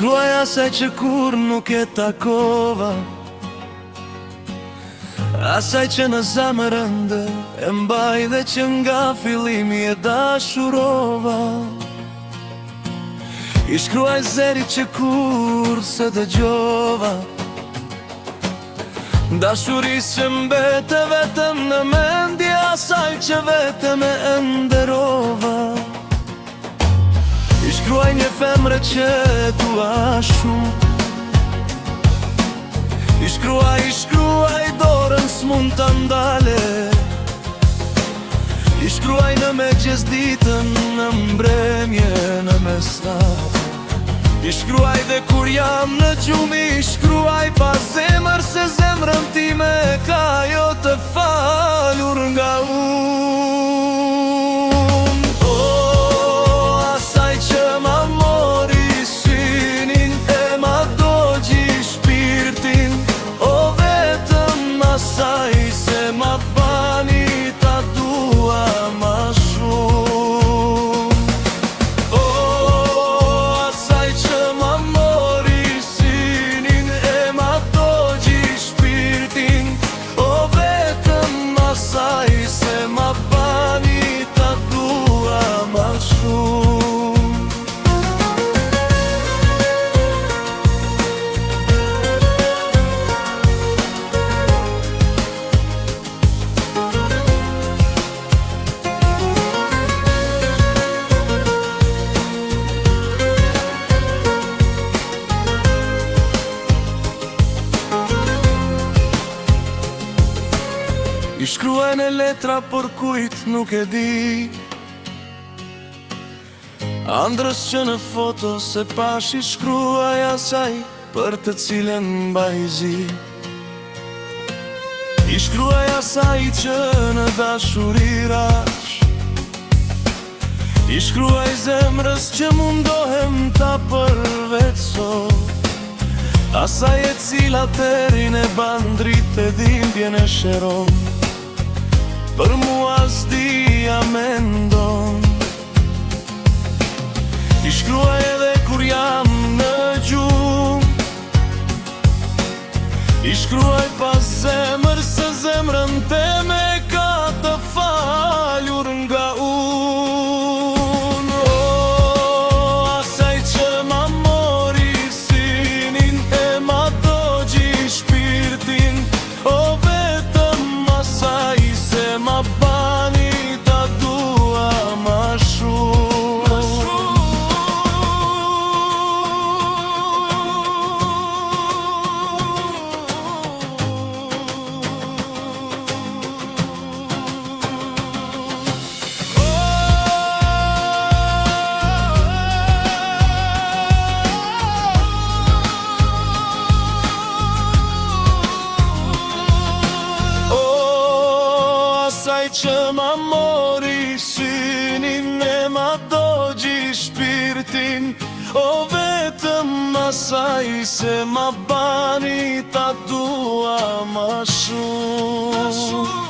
shkruaj asaj që kur nuk e takova, asaj që në zemrën e mbaj dhe që nga fillimi e dashurova. I shkruaj zerit që kur se dëgjova, dashuris që mbete vetëm në mendje, asaj që vetëm e nderova. I shkruaj një femre që dua shumë, I shkruaj dorën s'mund të ndale, I shkruaj në mëngjes ditën, në mbrëmje, në mesnatë, I shkruaj dhe kur jam në gjumë, I shkruaj pa zemër se zemrën time ka jo të falur nga unë. O, asaj që ma mori synin e ma dogji shpirtin, o vetëm asaj se ma bani ta dua ma shumë. O, asaj që ma mori synin e ma dogji shpirtin, o vetëm asaj se ma bani ta dua ma shumë. I shkruaj në letra për kujt nuk e di, andrës që në foto se pash, I shkruaj asaj për të cilën mbaj zi. I shkruaj asaj që në dashuri rash, I shkruaj zemrës që mundohem ta përvetsoj, asaj e cila terin e bandrit e dhimbjen e sheron, për mua s'dia mendon. I shkruaj edhe kur jam në gjumë, I shkruaj pa zemër se zemrën teme ka të falur nga unë. O, asaj që ma mori synin e ma dogji shpirtin, o vetëm asaj se ma bani ta dua ma shumë. Asaj që ma mori synin e ma dogji shpirtin, o vetëm asaj se ma bani ta dua ma shumë.